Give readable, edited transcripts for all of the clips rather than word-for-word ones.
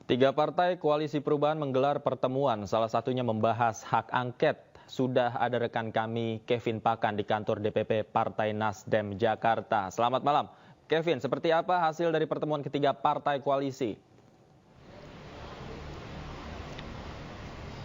Tiga partai Koalisi Perubahan menggelar pertemuan, salah satunya membahas hak angket. Sudah ada rekan kami Kevin Pakan di kantor DPP Partai Nasdem Jakarta. Selamat malam. Kevin, seperti apa hasil dari pertemuan ketiga partai koalisi?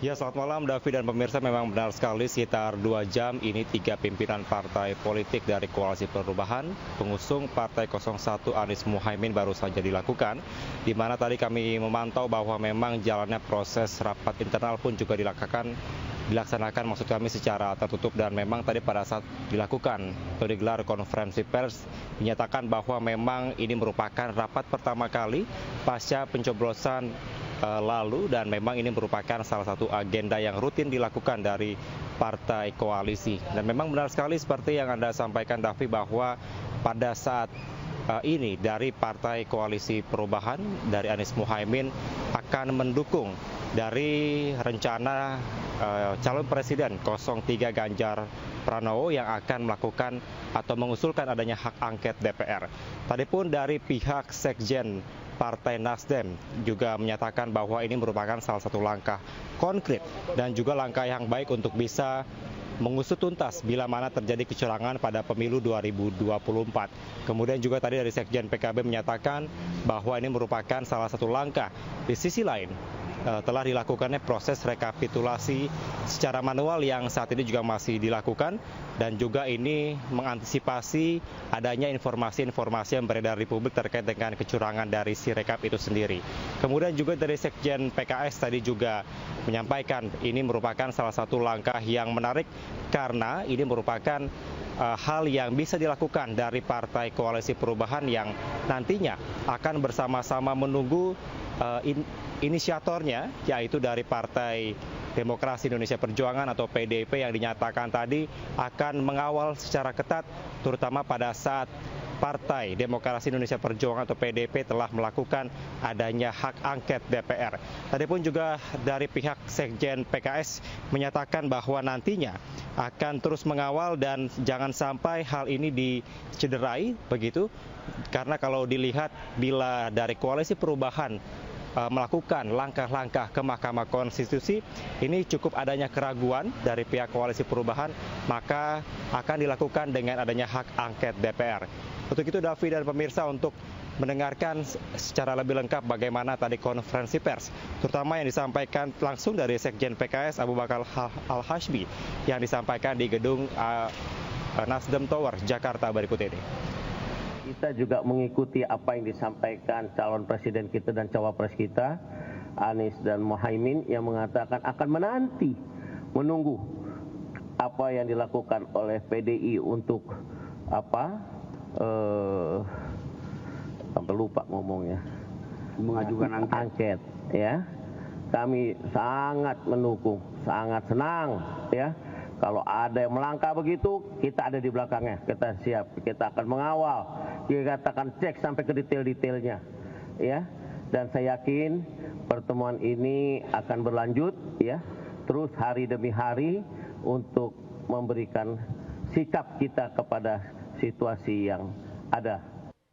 Ya, selamat malam Davi dan pemirsa. Memang benar sekali, sekitar 2 jam ini tiga pimpinan partai politik dari Koalisi Perubahan pengusung Partai 01 Anies Muhaimin baru saja dilakukan, di mana tadi kami memantau bahwa memang jalannya proses rapat internal pun juga dilaksanakan maksud kami secara tertutup, dan memang tadi pada saat dilakukan atau digelar konferensi pers dinyatakan bahwa memang ini merupakan rapat pertama kali pasca pencoblosan lalu, dan memang ini merupakan salah satu agenda yang rutin dilakukan dari partai koalisi. Dan memang benar sekali seperti yang Anda sampaikan, Davi, bahwa pada saat ini dari partai Koalisi Perubahan dari Anies Muhaimin akan mendukung dari rencana calon presiden 03 Ganjar Pranowo yang akan melakukan atau mengusulkan adanya hak angket DPR. Tadi pun dari pihak Sekjen Partai Nasdem juga menyatakan bahwa ini merupakan salah satu langkah konkret dan juga langkah yang baik untuk bisa mengusut tuntas bila mana terjadi kecurangan pada pemilu 2024. Kemudian juga tadi dari Sekjen PKB menyatakan bahwa ini merupakan salah satu langkah. Di sisi lain, telah dilakukannya proses rekapitulasi secara manual yang saat ini juga masih dilakukan, dan juga ini mengantisipasi adanya informasi-informasi yang beredar di publik terkait dengan kecurangan dari si rekap itu sendiri. Kemudian juga dari Sekjen PKS tadi juga menyampaikan ini merupakan salah satu langkah yang menarik karena ini merupakan hal yang bisa dilakukan dari Partai Koalisi Perubahan yang nantinya akan bersama-sama menunggu inisiatornya, yaitu dari Partai Demokrasi Indonesia Perjuangan atau PDIP yang dinyatakan tadi akan mengawal secara ketat, terutama pada saat Partai Demokrasi Indonesia Perjuangan atau PDIP telah melakukan adanya hak angket DPR. Tadi pun juga dari pihak Sekjen PKS menyatakan bahwa nantinya akan terus mengawal dan jangan sampai hal ini dicederai begitu, karena kalau dilihat bila dari Koalisi Perubahan melakukan langkah-langkah ke Mahkamah Konstitusi, ini cukup adanya keraguan dari pihak Koalisi Perubahan, maka akan dilakukan dengan adanya hak angket DPR. Untuk itu, Davi dan pemirsa, untuk mendengarkan secara lebih lengkap bagaimana tadi konferensi pers, terutama yang disampaikan langsung dari Sekjen PKS Abu Bakar Al-Hashmi yang disampaikan di gedung Nasdem Tower, Jakarta berikut ini. Kita juga mengikuti apa yang disampaikan calon presiden kita dan cawapres kita, Anies dan Muhaimin, yang mengatakan akan menunggu apa yang dilakukan oleh PDI untuk sampai lupa ngomongnya, mengajukan angket, ya. Kami sangat mendukung, sangat senang, ya. Kalau ada yang melangkah begitu, kita ada di belakangnya, kita siap, kita akan mengawal, kita akan cek sampai ke detail-detailnya, ya. Dan saya yakin pertemuan ini akan berlanjut, ya, terus hari demi hari untuk memberikan sikap kita kepada situasi yang ada.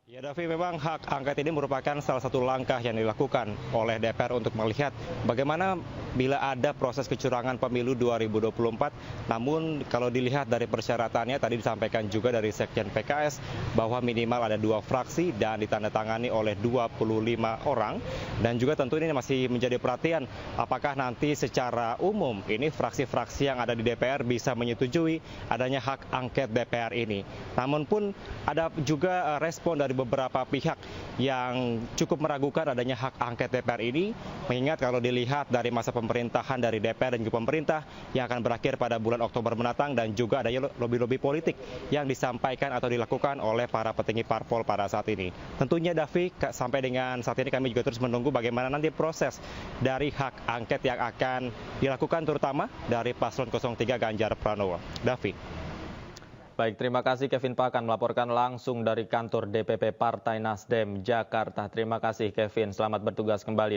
Ya, Davi, memang hak angket ini merupakan salah satu langkah yang dilakukan oleh DPR untuk melihat bagaimana bila ada proses kecurangan pemilu 2024. Namun kalau dilihat dari persyaratannya, tadi disampaikan juga dari Sekjen PKS bahwa minimal ada 2 fraksi dan ditandatangani oleh 25 orang. Dan juga tentu ini masih menjadi perhatian, apakah nanti secara umum ini fraksi-fraksi yang ada di DPR bisa menyetujui adanya hak angket DPR ini. Namun pun ada juga respon dari beberapa pihak yang cukup meragukan adanya hak angket DPR ini, mengingat kalau dilihat dari masa pemerintahan dari DPR dan juga pemerintah yang akan berakhir pada bulan Oktober mendatang, dan juga adanya lobi-lobi politik yang disampaikan atau dilakukan oleh para petinggi parpol pada saat ini. Tentunya, Davi, sampai dengan saat ini kami juga terus menunggu bagaimana nanti proses dari hak angket yang akan dilakukan, terutama dari paslon 03 Ganjar Pranowo. Davi. Baik, terima kasih Kevin Pakan melaporkan langsung dari kantor DPP Partai Nasdem Jakarta. Terima kasih Kevin, selamat bertugas kembali.